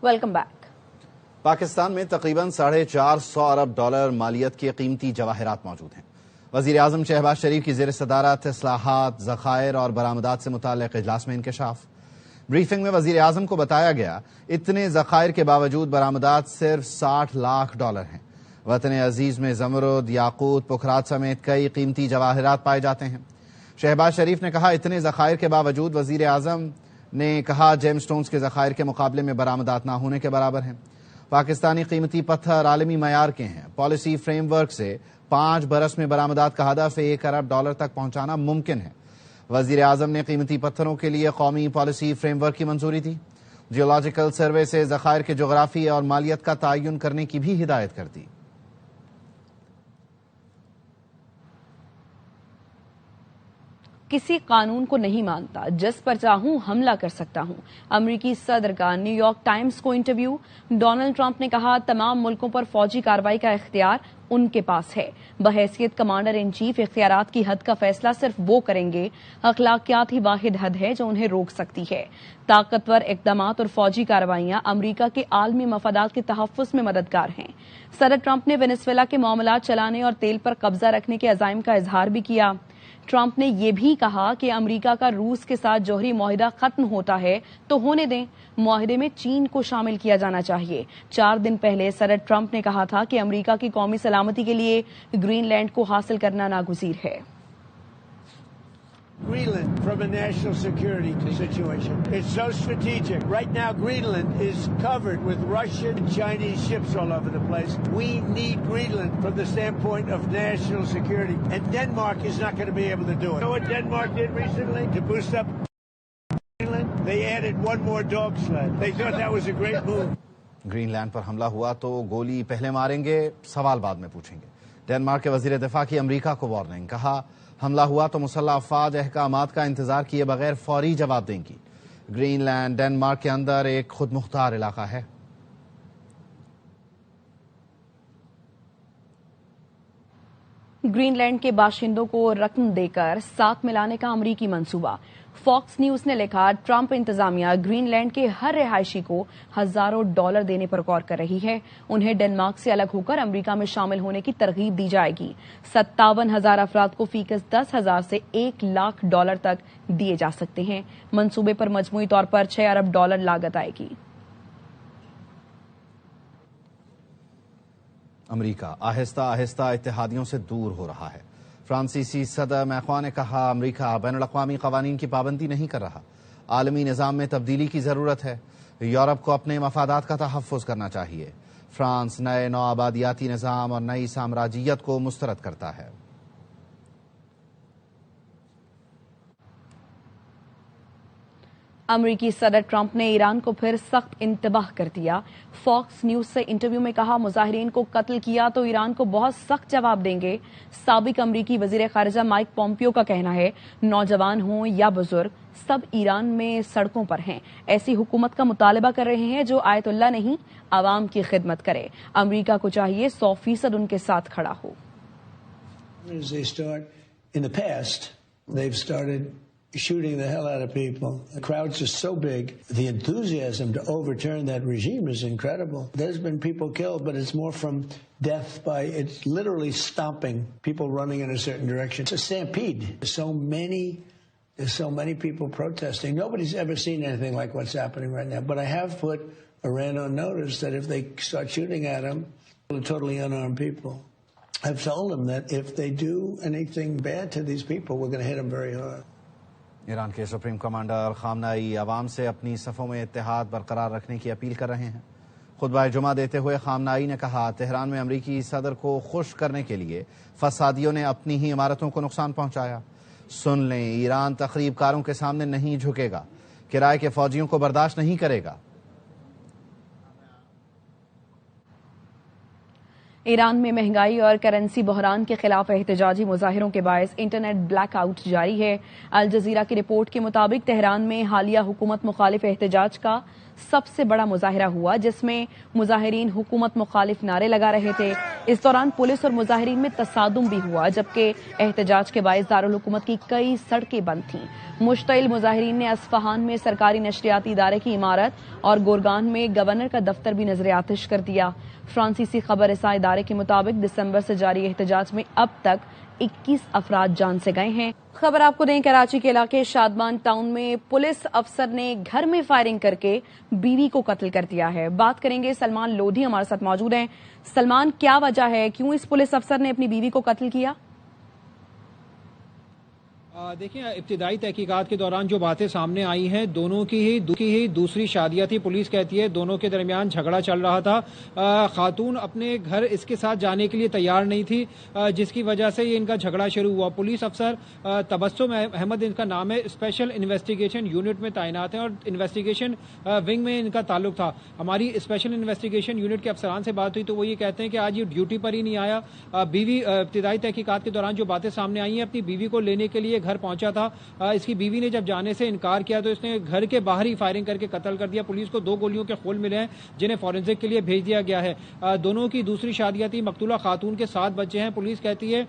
Welcome back. Pakistan میں تقریباً $450 ارب مالیت کے قیمتی جواہرات موجود ہیں۔ وزیر اعظم شہباز شریف کی زیر صدارت اصلاحات، ذخائر اور برآمدات سے متعلق اجلاس میں انکشاف۔ بریفنگ میں وزیر اعظم کو بتایا گیا اتنے ذخائر کے باوجود برآمدات صرف $60 لاکھ ہیں۔ وطن عزیز میں زمرد، یاقوت، پکھرات سمیت کئی قیمتی جواہرات پائے جاتے ہیں۔ شہباز شریف نے کہا اتنے ذخائر کے باوجود وزیر اعظم نے کہا جیم سٹونز کے ذخائر کے مقابلے میں برآمدات نہ ہونے کے برابر ہیں۔ پاکستانی قیمتی پتھر عالمی معیار کے ہیں۔ پالیسی فریم ورک سے 5 برس میں برآمدات کا ہدف $1 ارب تک پہنچانا ممکن ہے۔ وزیر اعظم نے قیمتی پتھروں کے لیے قومی پالیسی فریم ورک کی منظوری دی۔ جیولوجیکل سروے سے ذخائر کے جغرافی اور مالیت کا تعین کرنے کی بھی ہدایت کر دی۔ کسی قانون کو نہیں مانتا، جس پر چاہوں حملہ کر سکتا ہوں۔ امریکی صدر کا نیو یارک ٹائمز کو انٹرویو۔ ڈونلڈ ٹرمپ نے کہا تمام ملکوں پر فوجی کارروائی کا اختیار ان کے پاس ہے۔ بحیثیت کمانڈر ان چیف اختیارات کی حد کا فیصلہ صرف وہ کریں گے۔ اخلاقیات ہی واحد حد ہے جو انہیں روک سکتی ہے۔ طاقتور اقدامات اور فوجی کارروائیاں امریکہ کے عالمی مفادات کے تحفظ میں مددگار ہیں۔ صدر ٹرمپ نے وینزویلا کے معاملات چلانے اور تیل پر قبضہ رکھنے کے عزائم کا اظہار بھی کیا۔ ٹرمپ نے یہ بھی کہا کہ امریکہ کا روس کے ساتھ جوہری معاہدہ ختم ہوتا ہے تو ہونے دیں، معاہدے میں چین کو شامل کیا جانا چاہیے۔ 4 دن پہلے صدر ٹرمپ نے کہا تھا کہ امریکہ کی قومی سلامتی کے لیے گرین لینڈ کو حاصل کرنا ناگزیر ہے۔ Greenland from a national security situation. It's so strategic. Right now, Greenland is covered with Russian and Chinese ships all over the place. We need Greenland from the standpoint of national security. And Denmark is not going to be able to do it. You know what Denmark did recently to boost up Greenland? They added one more dog sled. They thought that was a great move. Greenland پر حملہ ہوا تو گولی پہلے ماریں گے، سوال بعد میں پوچھیں گے۔ ڈنمارک کے وزیر دفاع کی امریکہ کو وارننگ، کہا حملہ ہوا تو مسلح افواج احکامات کا انتظار کیے بغیر فوری جواب دیں گی۔ گرین لینڈ ڈنمارک کے اندر ایک خود مختار علاقہ ہے۔ گرین لینڈ کے باشندوں کو رقم دے کر ساتھ ملانے کا امریکی منصوبہ۔ فاکس نیوز نے لکھا ٹرمپ انتظامیہ گرین لینڈ کے ہر رہائشی کو ہزاروں ڈالر دینے پر غور کر رہی ہے۔ انہیں ڈنمارک سے الگ ہو کر امریکہ میں شامل ہونے کی ترغیب دی جائے گی۔ 57,000 افراد کو فیکس $10,000 سے $1 لاکھ تک دیے جا سکتے ہیں۔ منصوبے پر مجموعی طور پر $6 ارب لاگت آئے گی۔ امریکہ آہستہ آہستہ اتحادیوں سے دور ہو رہا ہے۔ فرانسیسی صدر میکرون نے کہا امریکہ بین الاقوامی قوانین کی پابندی نہیں کر رہا، عالمی نظام میں تبدیلی کی ضرورت ہے۔ یورپ کو اپنے مفادات کا تحفظ کرنا چاہیے۔ فرانس نئے نوآبادیاتی نظام اور نئی سامراجیت کو مسترد کرتا ہے۔ امریکی صدر ٹرمپ نے ایران کو پھر سخت انتباہ کر دیا۔ فاکس نیوز سے انٹرویو میں کہا مظاہرین کو قتل کیا تو ایران کو بہت سخت جواب دیں گے۔ سابق امریکی وزیر خارجہ مائک پومپیو کا کہنا ہے نوجوان ہوں یا بزرگ سب ایران میں سڑکوں پر ہیں، ایسی حکومت کا مطالبہ کر رہے ہیں جو آیت اللہ نہیں عوام کی خدمت کرے۔ امریکہ کو چاہیے 100% ان کے ساتھ کھڑا ہو۔ shooting the hell out of people. The crowds are so big. The enthusiasm to overturn that regime is incredible. There's been people killed, but it's more from death by, it's literally stopping people running in a certain direction. It's a stampede. There's so many people protesting. Nobody's ever seen anything like what's happening right now. But I have put Iran on notice that if they start shooting at them, they're totally unarmed people. I've told them that if they do anything bad to these people, we're going to hit them very hard. Iran کے supreme commander خامنہئی عوام سے اپنی صفوں میں اتحاد برقرار رکھنے کی اپیل کر رہے ہیں۔ خطبہ جمعہ دیتے ہوئے خامنہئی نے کہا تہران میں امریکی صدر کو خوش کرنے کے لیے فسادیوں نے اپنی ہی عمارتوں کو نقصان پہنچایا۔ سن لیں ایران تخریب کاروں کے سامنے نہیں جھکے گا، کرائے کے فوجیوں کو برداشت نہیں کرے گا۔ ایران میں مہنگائی اور کرنسی بحران کے خلاف احتجاجی مظاہروں کے باعث انٹرنیٹ بلیک آؤٹ جاری ہے۔ الجزیرہ کی رپورٹ کے مطابق تہران میں حالیہ حکومت مخالف احتجاج کا سب سے بڑا مظاہرہ ہوا، جس میں مظاہرین حکومت مخالف نعرے لگا رہے تھے۔ اس دوران پولیس اور مظاہرین میں تصادم بھی ہوا، جبکہ احتجاج کے باعث دارالحکومت کی کئی سڑکیں بند تھیں۔ مشتعل مظاہرین نے اصفہان میں سرکاری نشریاتی ادارے کی عمارت اور گورگان میں گورنر کا دفتر بھی نظر آتش کر دیا۔ فرانسیسی خبر رساں ادارے کے مطابق دسمبر سے جاری احتجاج میں اب تک 21 افراد جان سے گئے ہیں۔ خبر آپ کو دیں، کراچی کے علاقے شادمان ٹاؤن میں پولیس افسر نے گھر میں فائرنگ کر کے بیوی کو قتل کر دیا ہے۔ بات کریں گے، سلمان لودھی ہمارے ساتھ موجود ہیں۔ سلمان، کیا وجہ ہے، کیوں اس پولیس افسر نے اپنی بیوی کو قتل کیا؟ دیکھیں، ابتدائی تحقیقات کے دوران جو باتیں سامنے آئی ہیں، دونوں کی ہی دوسری شادیاں تھی۔ پولیس کہتی ہے دونوں کے درمیان جھگڑا چل رہا تھا۔ خاتون اپنے گھر اس کے ساتھ جانے کے لیے تیار نہیں تھی، جس کی وجہ سے یہ ان کا جھگڑا شروع ہوا۔ پولیس افسر تبسم احمد ان کا نام ہے، اسپیشل انویسٹیگیشن یونٹ میں تعینات ہیں اور انویسٹیگیشن ونگ میں ان کا تعلق تھا۔ ہماری اسپیشل انویسٹیگیشن یونٹ کے افسران سے بات ہوئی تو وہ یہ کہتے ہیں کہ آج یہ ڈیوٹی پر ہی نہیں آیا۔ بیوی ابتدائی تحقیقات کے دوران جو باتیں سامنے آئی ہیں، اپنی بیوی کو لینے کے لیے گھر پہنچا تھا۔ اس کی بیوی نے جب جانے سے انکار کیا تو اس نے گھر کے باہر ہی فائرنگ کر کے قتل کر دیا۔ پولیس کو 2 گولیوں کے خول ملے ہیں، جنہیں فورنزک کے لیے بھیج دیا گیا ہے۔ دونوں کی دوسری شادیاں تھی۔ مقتولہ خاتون کے 7 بچے ہیں۔ پولیس کہتی ہے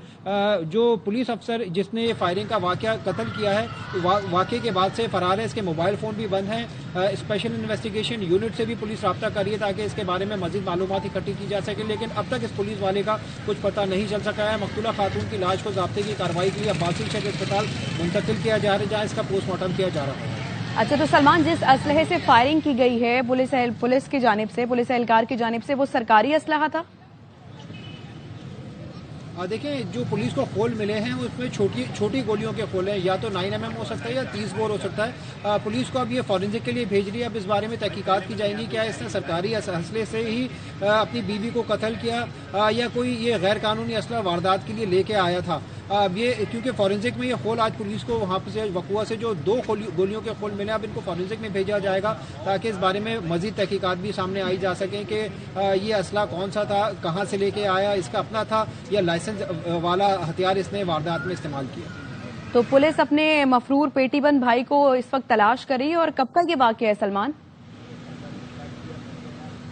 جو پولیس افسر جس نے یہ فائرنگ کا قتل کیا ہے، واقعے کے بعد سے فرار ہے۔ اس کے موبائل فون بھی بند ہیں۔ اسپیشل انویسٹیگیشن یونٹ سے بھی پولیس رابطہ کر رہی ہے تاکہ اس کے بارے میں مزید معلومات اکٹھی کی جا سکے، لیکن اب تک اس پولیس والے کا کچھ پتہ نہیں چل سکا ہے۔ مقتولہ خاتون کی لاش کو ضابطے کی کارروائی کے لیے عباسی شہید اسپتال منتقل کیا جا رہا ہے، جہاں اس کا پوسٹ مارٹم کیا جا رہا ہے۔ اچھا، تو سلمان، جس اسلحے سے فائرنگ کی گئی ہے پولیس کی جانب سے، پولیس اہلکار کی جانب سے، وہ سرکاری اسلحہ تھا؟ دیکھیں، جو پولیس کو خول ملے ہیں اس میں چھوٹی گولیوں کے خول ہیں، یا تو 9mm ہو سکتا ہے یا 30 بور ہو سکتا ہے۔ پولیس کو اب یہ فورنزک کے لیے بھیج رہی ہے۔ اب اس بارے میں تحقیقات کی جائیں گی، کیا اس نے سرکاری اسلحے سے ہی اپنی بیوی کو قتل کیا یا کوئی یہ غیر قانونی اسلحہ واردات کے لیے لے کے آیا تھا۔ یہ کیونکہ فورنزک میں یہ خول آج پولیس کو وہاں سے وقوع سے جو 2 گولیوں کے خول ملے، اب ان کو فورنزک میں بھیجا جائے گا تاکہ اس بارے میں مزید تحقیقات بھی سامنے آئی جا سکیں کہ یہ اسلحہ کون سا تھا، کہاں سے لے کے آیا، اس کا اپنا تھا یا لائسنس والا ہتھیار اس نے واردات میں استعمال کیا۔ تو پولیس اپنے مفرور پیٹی بند بھائی کو اس وقت تلاش کر رہی ہے، اور کب کا یہ واقعہ ہے سلمان؟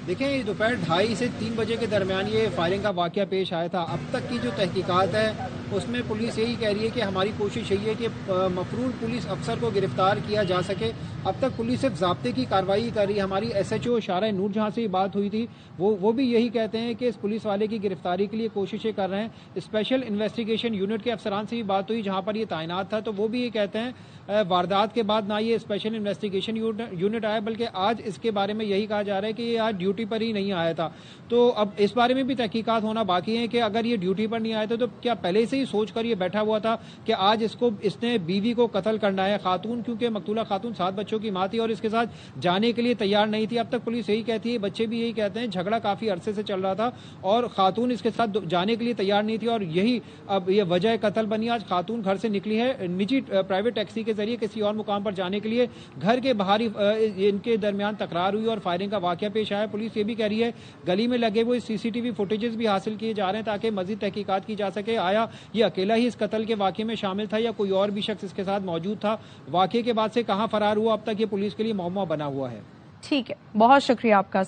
دیکھیں، دوپہر 2:30 سے 3 بجے کے درمیان یہ فائرنگ کا واقعہ پیش آیا تھا۔ اب تک کی جو تحقیقات ہے اس میں پولیس یہی کہہ رہی ہے کہ ہماری کوشش یہی ہے کہ مفرور پولیس افسر کو گرفتار کیا جا سکے۔ اب تک پولیس صرف ضابطے کی کارروائی کر رہی ہے۔ ہماری SHO شارع نور جہاں سے بات ہوئی تھی، وہ بھی یہی کہتے ہیں کہ اس پولیس والے کی گرفتاری کے لیے کوششیں کر رہے ہیں۔ اسپیشل انویسٹیگیشن یونٹ کے افسران سے بھی بات ہوئی جہاں پر یہ تعینات تھا، تو وہ بھی یہ کہتے ہیں واردات کے بعد نہ یہ اسپیشل انویسٹیگیشن یونٹ آیا، بلکہ آج اس کے بارے میں یہی کہا جا رہا ہے کہ یہ آج ڈیوٹی پر ہی نہیں آیا تھا۔ تو اب اس بارے میں بھی تحقیقات ہونا باقی ہے کہ اگر یہ ڈیوٹی پر نہیں آیا تھا تو کیا پہلے سے ہی سوچ کر یہ بیٹھا ہوا تھا کہ آج اس نے بیوی کو قتل کرنا ہے۔ خاتون، کیونکہ مقتولہ خاتون 7 بچوں کی ماں تھی اور اس کے ساتھ جانے کے لیے تیار نہیں تھی۔ اب تک پولیس یہی کہتی ہے، بچے بھی یہی کہتے ہیں، جھگڑا کافی عرصے سے چل رہا تھا اور خاتون اس کے ساتھ جانے کے لیے تیار نہیں تھی، اور یہی اب یہ وجہ قتل بنی۔ آج خاتون گھر سے نکلی ہے نجی پرائیویٹ ٹیکسی کے ذریعے کسی اور مقام پر جانے کے لیے، گھر کے باہر ہی ان کے درمیان تکرار ہوئی اور فائرنگ کا واقعہ پیش آیا۔ پولیس یہ بھی کہہ رہی ہے گلی میں لگے ہوئے CCTV فوٹیجز بھی حاصل کیے جا رہے ہیں تاکہ مزید تحقیقات کی جا سکے، آیا یہ اکیلا ہی اس قتل کے واقعے میں شامل تھا یا کوئی اور بھی شخص اس کے ساتھ موجود تھا۔ واقعے کے بعد سے کہاں فرار ہوا، اب تک یہ پولیس کے لیے معمہ بنا ہوا ہے۔ ٹھیک ہے، بہت شکریہ آپ کا۔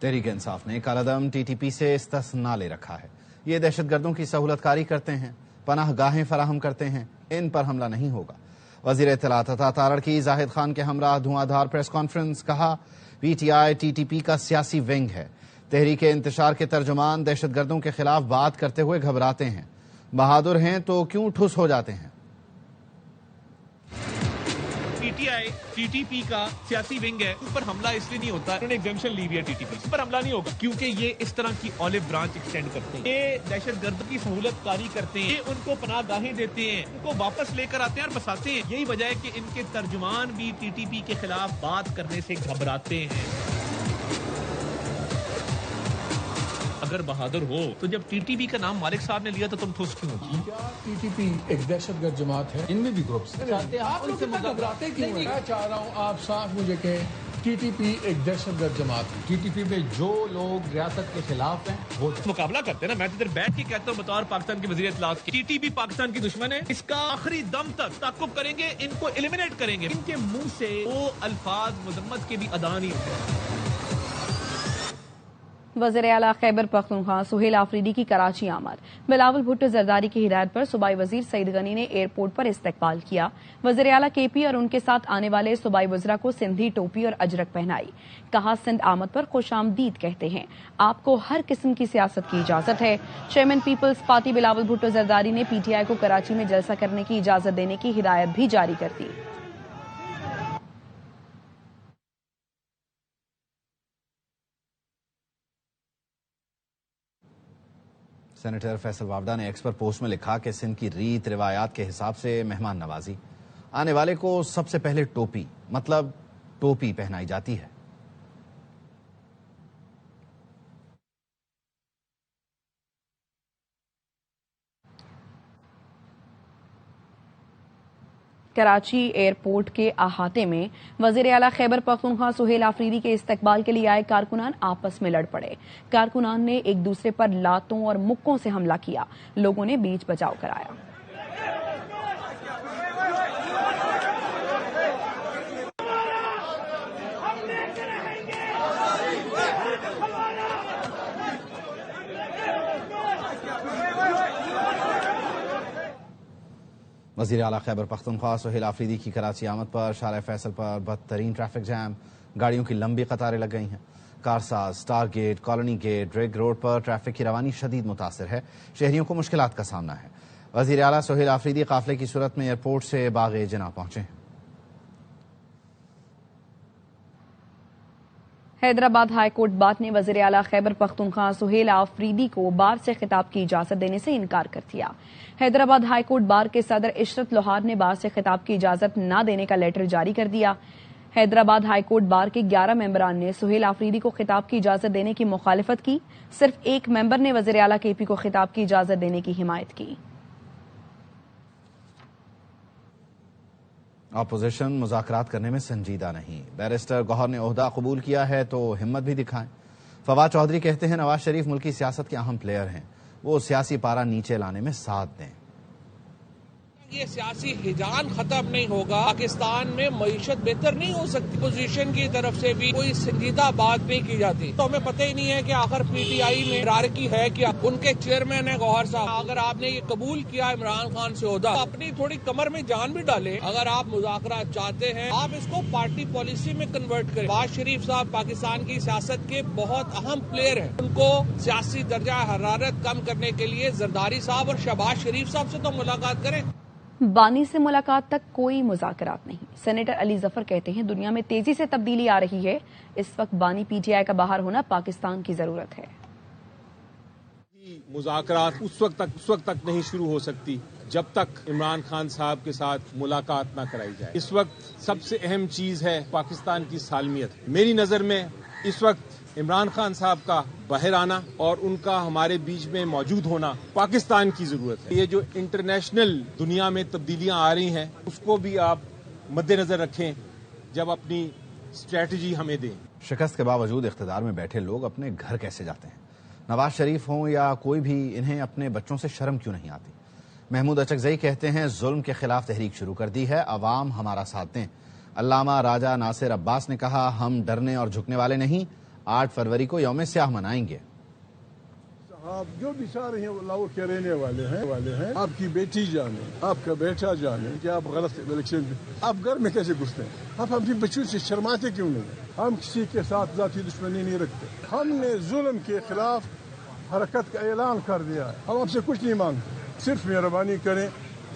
تحریک انصاف نے کالعدم TTP سے استثنا لے رکھا ہے۔ یہ دہشت گردوں کی سہولت کاری کرتے ہیں، پناہ گاہیں فراہم کرتے ہیں، ان پر حملہ نہیں ہوگا۔ وزیر اطلاعات عطا تارڑ کی زاہد خان کے ہمراہ دھواں دھار پریس کانفرنس، کہا PTI TTP کا سیاسی ونگ ہے۔ تحریک انتشار کے ترجمان دہشت گردوں کے خلاف بات کرتے ہوئے گھبراتے ہیں، بہادر ہیں تو کیوں ٹھس ہو جاتے ہیں۔ PTI TTP کا سیاسی ونگ ہے، اوپر حملہ اس لیے نہیں ہوتا، انہوں نے ایگزیمشن لی ہوئی ہے TTP پر، حملہ نہیں ہوگا کیونکہ یہ اس طرح کی اولیو برانچ ایکسٹینڈ کرتے ہیں، یہ دہشت گرد کی سہولت کاری کرتے ہیں، یہ ان کو پناہ گاہیں دیتے ہیں، ان کو واپس لے کر آتے ہیں اور بساتے ہیں۔ یہی وجہ ہے کہ ان کے ترجمان بھی TTP کے خلاف بات کرنے سے گھبراتے ہیں۔ اگر بہادر ہو تو جب TTP کا نام مالک صاحب نے لیا تو تم ٹھوس کیوں ہو؟ کیا TTP ایک دہشت گرد جماعت ہے؟ ان میں بھی گروپس ہیں۔ آپ ان سے گھبراتے کیوں ہیں؟ میں چاہ رہا ہوں آپ صاف مجھے کہیں TTP ایک دہشت گرد جماعت ہے. TTP میں جو لوگ ریاست کے خلاف ہیں وہ مقابلہ کرتے ہیں نا. میں تو ادھر بیٹھ کے کہتا ہوں بطور پاکستان کے وزیر اطلاع کی TTP پاکستان کی دشمن ہے. اس کا آخری دم تک تعاقب کریں گے, ان کو ایلیمنیٹ کریں گے. ان کے منہ سے وہ الفاظ مذمت کے بھی ادا نہیں ہوتے. وزیر اعلیٰ خیبر پختونخوا سہیل آفریدی کی کراچی آمد. بلاول بھٹو زرداری کی ہدایت پر صوبائی وزیر سعید غنی نے ایئرپورٹ پر استقبال کیا. وزیر اعلیٰ KP اور ان کے ساتھ آنے والے صوبائی وزراء کو سندھی ٹوپی اور اجرک پہنائی. کہا سندھ آمد پر خوش آمدید کہتے ہیں, آپ کو ہر قسم کی سیاست کی اجازت ہے. چیئرمین پیپلز پارٹی بلاول بھٹو زرداری نے PTI کو کراچی میں جلسہ کرنے کی اجازت دینے کی ہدایت بھی جاری کر دی. سینیٹر فیصل وافدہ نے ایکس پر پوسٹ میں لکھا کہ سندھ کی ریت روایات کے حساب سے مہمان نوازی, آنے والے کو سب سے پہلے ٹوپی مطلب ٹوپی پہنائی جاتی ہے. کراچی ایئرپورٹ کے احاطے میں وزیر اعلیٰ خیبر پختونخوا سہیل آفریدی کے استقبال کے لیے آئے کارکنان آپس میں لڑ پڑے. کارکنان نے ایک دوسرے پر لاتوں اور مکوں سے حملہ کیا. لوگوں نے بیچ بچاؤ کرایا. وزیر اعلیٰ خیبر پختونخوا سہیل آفریدی کی کراچی آمد پر شارع فیصل پر بدترین ٹریفک جام, گاڑیوں کی لمبی قطاریں لگ گئی ہیں. کارساز, سٹار گیٹ, کالونی گیٹ, ریگ روڈ پر ٹریفک کی روانی شدید متاثر ہے. شہریوں کو مشکلات کا سامنا ہے. وزیر اعلیٰ سہیل آفریدی قافلے کی صورت میں ایئرپورٹ سے باغ جناح پہنچے. حیدرآباد ہائی کورٹ بات نے وزیر اعلیٰ خیبر پختونخوا سہیل آفریدی کو بار سے خطاب کی اجازت دینے سے انکار کر دیا. حیدرآباد ہائی کورٹ بار کے صدر عشرت لوہار نے بار سے خطاب کی اجازت نہ دینے کا لیٹر جاری کر دیا. حیدرآباد ہائی کورٹ بار کے 11 ممبران نے سہیل آفریدی کو خطاب کی اجازت دینے کی مخالفت کی. صرف ایک ممبر نے وزیر اعلیٰ KP کو خطاب کی اجازت دینے کی حمایت کی. اپوزیشن مذاکرات کرنے میں سنجیدہ نہیں. بیرسٹر گوہر نے عہدہ قبول کیا ہے تو ہمت بھی دکھائیں. فواد چودھری کہتے ہیں نواز شریف ملکی سیاست کے اہم پلیئر ہیں, وہ سیاسی پارا نیچے لانے میں ساتھ دیں. یہ سیاسی ہجان ختم نہیں ہوگا, پاکستان میں معیشت بہتر نہیں ہو سکتی. اپوزیشن کی طرف سے بھی کوئی سنجیدہ بات نہیں کی جاتی. تو ہمیں پتہ ہی نہیں ہے کہ آخر PTI میں ہیرارکی ہے کیا. ان کے چیئرمین ہیں گوہر صاحب. اگر آپ نے یہ قبول کیا عمران خان سے عہدہ, تو اپنی تھوڑی کمر میں جان بھی ڈالیں. اگر آپ مذاکرات چاہتے ہیں, آپ اس کو پارٹی پالیسی میں کنورٹ کریں. نواز شریف صاحب پاکستان کی سیاست کے بہت اہم پلیئر ہیں. ان کو سیاسی درجہ حرارت کم کرنے کے لیے زرداری صاحب اور شہباز شریف صاحب سے تو ملاقات کریں. بانی سے ملاقات تک کوئی مذاکرات نہیں. سینیٹر علی ظفر کہتے ہیں دنیا میں تیزی سے تبدیلی آ رہی ہے, اس وقت بانی PTI کا باہر ہونا پاکستان کی ضرورت ہے. مذاکرات اس وقت تک نہیں شروع ہو سکتی جب تک عمران خان صاحب کے ساتھ ملاقات نہ کرائی جائے. اس وقت سب سے اہم چیز ہے پاکستان کی سالمیت. میری نظر میں اس وقت عمران خان صاحب کا باہر آنا اور ان کا ہمارے بیچ میں موجود ہونا پاکستان کی ضرورت ہے. یہ جو انٹرنیشنل دنیا میں تبدیلیاں آ رہی ہیں اس کو بھی آپ مد نظر رکھیں جب اپنی اسٹریٹجی ہمیں دیں. شکست کے باوجود اقتدار میں بیٹھے لوگ اپنے گھر کیسے جاتے ہیں؟ نواز شریف ہوں یا کوئی بھی, انہیں اپنے بچوں سے شرم کیوں نہیں آتی؟ محمود اچکزئی کہتے ہیں ظلم کے خلاف تحریک شروع کر دی ہے, عوام ہمارا ساتھ دیں. علامہ راجہ ناصر عباس نے کہا ہم ڈرنے اور جھکنے والے نہیں, 8 فروری کو یوم سیاہ منائیں گے. آپ جو بھی سارے ہیں لاہور کے رہنے والے ہیں. آپ کی بیٹی جانے, آپ کا بیٹا جانے کہ آپ غلط الیکشن میں, آپ گھر میں کیسے گھستے ہیں؟ آپ اپنی بچوں سے شرماتے کیوں نہیں؟ ہم کسی کے ساتھ ذاتی دشمنی نہیں رکھتے. ہم نے ظلم کے خلاف حرکت کا اعلان کر دیا ہے. ہم آپ سے کچھ نہیں مانگتے, صرف مہربانی کریں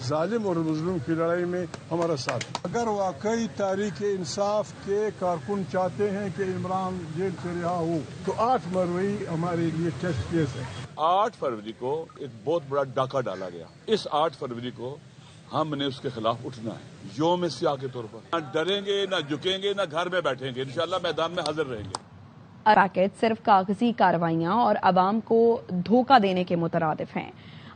ظالم اور مظلوم کی لڑائی میں ہمارا ساتھ. اگر واقعی تحریک انصاف کے کارکن چاہتے ہیں کہ عمران جیل سے رہا ہو تو 8 فروری ہمارے لیے ٹیسٹ کیس ہے. 8 فروری کو ایک بہت بڑا ڈاکہ ڈالا گیا. اس 8 فروری کو ہم نے اس کے خلاف اٹھنا ہے یوم سیاہ کے طور پر. نہ ڈریں گے, نہ جھکیں گے, نہ گھر میں بیٹھیں گے. انشاءاللہ میدان میں حاضر رہیں گے. پیکٹ صرف کاغذی کارروائیاں اور عوام کو دھوکہ دینے کے مترادف ہیں.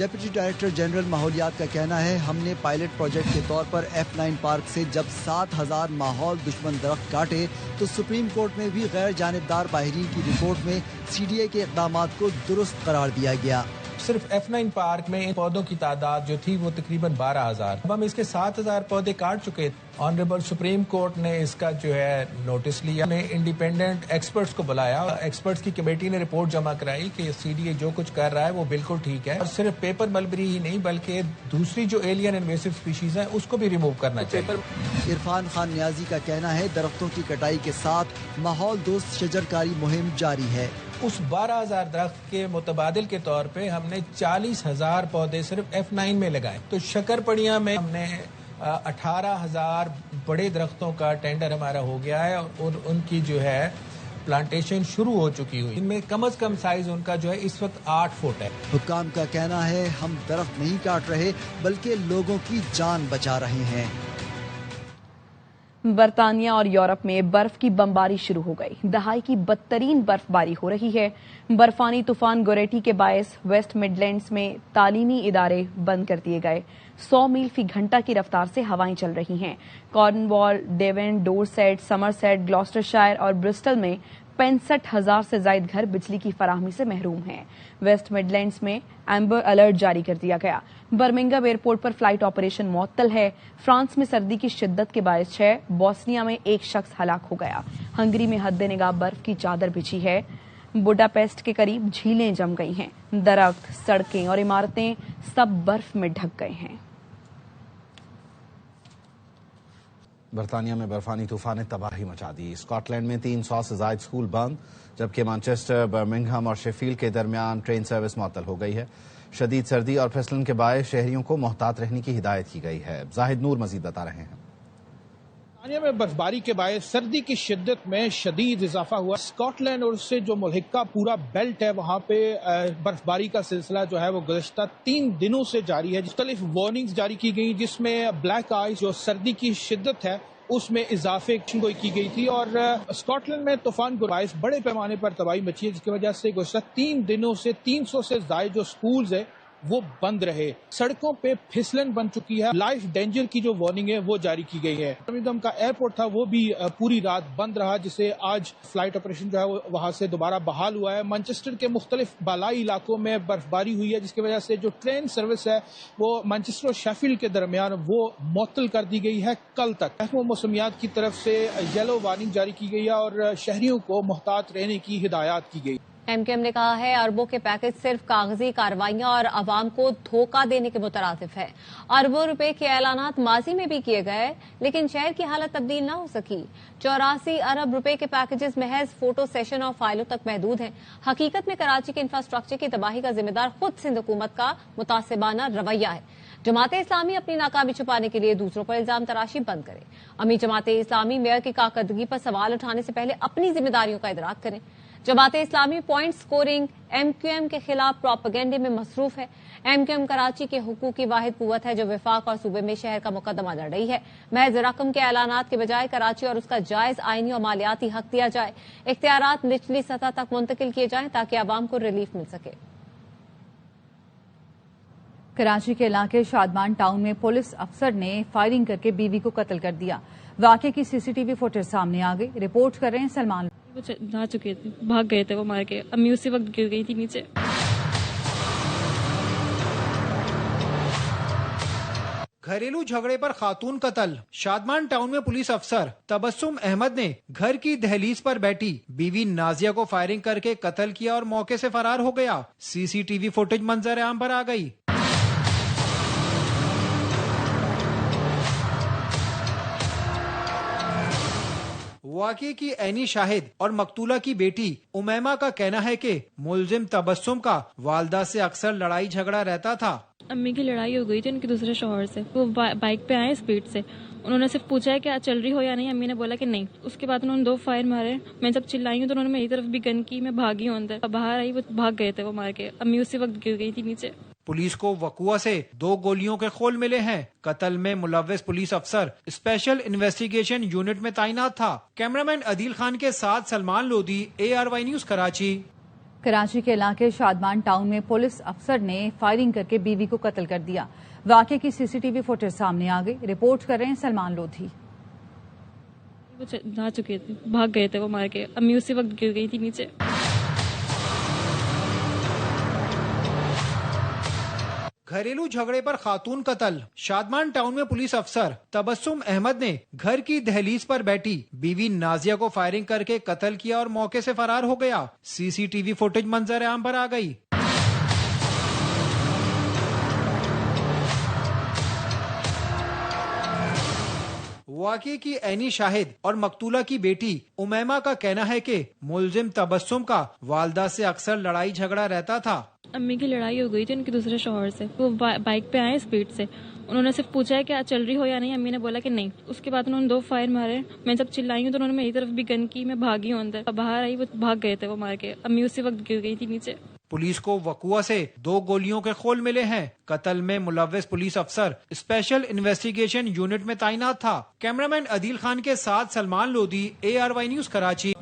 ڈپٹی ڈائریکٹر جنرل ماحولیات کا کہنا ہے ہم نے پائلٹ پروجیکٹ کے طور پر F9 پارک سے جب 7,000 ماحول دشمن درخت کاٹے تو سپریم کورٹ میں بھی غیر جانبدار ماہرین کی رپورٹ میں CDA کے اقدامات کو درست قرار دیا گیا. صرف F9 پارک میں ان پودوں کی تعداد جو تھی وہ تقریباً 12,000. اب ہم اس کے 7,000 پودے کاٹ چکے. آنریبل سپریم کورٹ نے اس کا جو ہے نوٹس لیا, نے انڈیپینڈنٹ ایکسپرٹس کو بلایا اور ایکسپرٹس کی کمیٹی نے رپورٹ جمع کرائی کہ CDA جو کچھ کر رہا ہے وہ بالکل ٹھیک ہے, اور صرف پیپر ملبری ہی نہیں بلکہ دوسری جو ایلین انویسو اسپیشیز ہیں اس کو بھی ریموو کرنا چاہیے. عرفان خان نیازی کا کہنا ہے درختوں کی کٹائی کے ساتھ ماحول دوست شجرکاری مہم جاری ہے. اس 12,000 درخت کے متبادل کے طور پہ ہم نے 40,000 پودے صرف F9 میں لگائے. تو شکر پڑیاں میں ہم نے 18,000 بڑے درختوں کا ٹینڈر ہمارا ہو گیا ہے, اور ان کی جو ہے پلانٹیشن شروع ہو چکی ہوئی. ان میں کم از کم سائز ان کا جو ہے اس وقت 8 فٹ ہے. حکام کا کہنا ہے ہم درخت نہیں کاٹ رہے بلکہ لوگوں کی جان بچا رہے ہیں. برطانیہ اور یورپ میں برف کی بمباری شروع ہو گئی. دہائی کی بدترین برف باری ہو رہی ہے. برفانی طوفان گوریٹی کے باعث ویسٹ مڈلینڈز میں تعلیمی ادارے بند کر دیے گئے. 100 میل فی گھنٹہ کی رفتار سے ہوائیں چل رہی ہیں. کارنوال، ڈیون، ڈورسیٹ، سمرسیٹ، گلوسٹرشائر اور برسٹل میں 65,000 سے زائد گھر بجلی کی فراہمی سے محروم ہیں. ویسٹ مڈلینڈز میں ایمبر الرٹ جاری کر دیا گیا. برمنگھم ایئرپورٹ پر فلائٹ آپریشن معطل ہے. فرانس میں سردی کی شدت کے باعث بوسنیا میں ایک شخص ہلاک ہو گیا. ہنگری میں حد نگاہ برف کی چادر بچھی ہے. بوڈاپیسٹ کے قریب جھیلیں جم گئی ہیں. درخت، سڑکیں اور عمارتیں سب برف میں ڈھک گئے ہیں. برطانیہ میں برفانی طوفان نے تباہی مچا دی. اسکاٹ لینڈ میں 300 سے زائد اسکول بند، جبکہ مانچسٹر، برمنگھم اور شیفیلڈ کے درمیان ٹرین سروس معطل ہو گئی ہے. شدید سردی اور پھسلن کے باعث شہریوں کو محتاط رہنے کی ہدایت کی گئی ہے. زاہد نور مزید بتا رہے ہیں. برطانیہ میں برفباری کے باعث سردی کی شدت میں شدید اضافہ ہوا. اسکاٹ لینڈ اور اس سے جو ملحقہ پورا بیلٹ ہے وہاں پہ برفباری کا سلسلہ جو ہے وہ گزشتہ 3 دنوں سے جاری ہے. مختلف وارننگز جاری کی گئی جس میں بلیک آئس جو سردی کی شدت ہے اس میں اضافے کی گئی تھی. اور اسکاٹ لینڈ میں طوفان کے باعث بڑے پیمانے پر تباہی مچی ہے، جس کی وجہ سے گزشتہ 3 دنوں سے 300 سے زائد جو سکولز ہیں وہ بند رہے. سڑکوں پہ پھسلن بن چکی ہے. لائف ڈینجر کی جو وارننگ ہے وہ جاری کی گئی ہے. برمنگھم کا ایئرپورٹ تھا وہ بھی پوری رات بند رہا، جسے آج فلائٹ آپریشن جو ہے وہاں سے دوبارہ بحال ہوا ہے. مانچسٹر کے مختلف بالائی علاقوں میں برفباری ہوئی ہے، جس کی وجہ سے جو ٹرین سروس ہے وہ مانچسٹر اور شیفیلڈ کے درمیان وہ معطل کر دی گئی ہے کل تک. محکمہ موسمیات کی طرف سے یلو وارننگ جاری کی گئی ہے اور شہریوں کو محتاط رہنے کی ہدایات کی گئی. ایم کیو ایم نے کہا ہے اربوں کے پیکج صرف کاغذی کارروائیاں اور عوام کو دھوکہ دینے کے مترادف ہے. اربوں روپے کے اعلانات ماضی میں بھی کیے گئے لیکن شہر کی حالت تبدیل نہ ہو سکی. 84 ارب روپے کے پیکجز محض فوٹو سیشن اور فائلوں تک محدود ہیں. حقیقت میں کراچی کے انفراسٹرکچر کی تباہی کا ذمہ دار خود سندھ حکومت کا متعصبانہ رویہ ہے. جماعت اسلامی اپنی ناکامی چھپانے کے لیے دوسروں پر الزام تراشی بند کرے. امی جماعت اسلامی میئر کی کارکردگی پر سوال اٹھانے سے پہلے اپنی ذمہ داریوں کا ادراک کریں. Jamaat Islami point scoring M Q M کے خلاف پروپیگنڈے میں مصروف ہے. ایم کیو ایم کراچی کے حقوق کی واحد قوت ہے جو وفاق اور صوبے میں شہر کا مقدمہ لڑ رہی ہے. محض رقم کے اعلانات کے بجائے کراچی اور اس کا جائز آئینی اور مالیاتی حق دیا جائے. اختیارات نچلی سطح تک منتقل کیے جائیں تاکہ عوام کو ریلیف مل سکے. کراچی کے علاقے شادمان ٹاؤن میں پولیس افسر نے فائرنگ کر کے بیوی کو قتل کر دیا. واقعے کی CCTV فوٹیج سامنے آ گئی. رپورٹ کر رہے ہیں سلمان. وہ جا چکے تھے، بھاگ گئے تھے وہ مار کے. امی اسی وقت گر گئی تھی نیچے. گھریلو جھگڑے پر خاتون قتل. شادمان ٹاؤن میں پولیس افسر تبسم احمد نے گھر کی دہلیز پر بیٹھی بیوی نازیہ کو فائرنگ کر کے قتل کیا اور موقع سے فرار ہو گیا. CCTV فوٹیج منظر عام پر آ گئی. واقعے کی عینی شاہد اور مقتولہ کی بیٹی امیمہ کا کہنا ہے کہ ملزم تبسم کا والدہ سے اکثر لڑائی جھگڑا رہتا تھا. امی کی لڑائی ہو گئی تھی ان کے دوسرے شوہر سے. وہ بائک پہ آئے اسپیڈ سے. انہوں نے صرف پوچھا ہے کہ آج چل رہی ہو یا نہیں. امی نے بولا کہ نہیں. اس کے بعد انہوں نے 2 فائر مارے. میں جب چلائی ہوں تو انہوں نے میری طرف بھی گن کی. میں بھاگی ہوں اندر. باہر آئی وہ بھاگ گئے تھے وہ مار کے. امی اسی وقت گر گئی تھی نیچے. پولیس کو وقوع سے 2 گولیوں کے خول ملے ہیں. قتل میں ملوث پولیس افسر اسپیشل انویسٹیگیشن یونٹ میں تعینات تھا. کیمرامین عدیل خان کے ساتھ سلمان لودھی، ARY نیوز کراچی. کراچی کے علاقے شادمان ٹاؤن میں پولیس افسر نے فائرنگ کر کے بیوی کو قتل کر دیا. واقعے کی سی سی ٹی وی فوٹیج سامنے آ گئی. رپورٹ کر رہے ہیں سلمان لودھی. وہ نہ چکے تھے, بھاگ گئے تھے وہ مار کے. امی اسی وقت گر گئی تھی نیچے. گھریلو جھگڑے پر خاتون قتل. شادمان ٹاؤن میں پولیس افسر تبسم احمد نے گھر کی دہلیز پر بیٹھی بیوی نازیہ کو فائرنگ کر کے قتل کیا اور موقع سے فرار ہو گیا. سی سی ٹی وی فوٹیج منظر عام پر آ گئی. واقعے کی عینی شاہد اور مقتولہ کی بیٹی امیمہ کا کہنا ہے کہ ملزم تبسم کا والدہ سے اکثر لڑائی جھگڑا رہتا تھا. امی کی لڑائی ہو گئی تھی ان کے دوسرے شوہر سے. وہ بائک پہ آئے اسپیڈ سے. انہوں نے صرف پوچھا ہے کہ چل رہی ہو یا نہیں. امی نے بولا کہ نہیں. اس کے بعد انہوں نے 2 فائر مارے. میں جب چلائی ہوں تو انہوں نے میری طرف بھی گن کی. میں بھاگی ہوں اندر. باہر آئی وہ بھاگ گئے تھے وہ مار کے. امی اسی وقت گر گئی تھی نیچے. پولیس کو وقوع سے 2 گولیوں کے خول ملے ہیں. قتل میں ملوث پولیس افسر اسپیشل انویسٹیگیشن یونٹ میں تعینات تھا. کیمرامین عدیل خان کے ساتھ سلمان لودھی, ARY نیوز کراچی.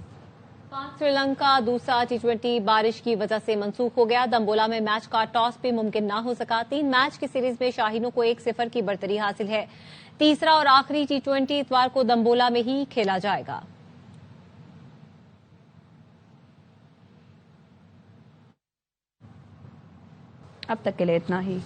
سری لنکا دوسرا T20 بارش کی وجہ سے منسوخ ہو گیا. دمبولا میں میچ کا ٹاس بھی ممکن نہ ہو سکا. 3 میچ کی سیریز میں شاہینوں کو 1-0 کی برتری حاصل ہے. تیسرا اور آخری T20 اتوار کو دمبولا میں ہی کھیلا جائے گا. اب تک کے لیے اتنا ہی.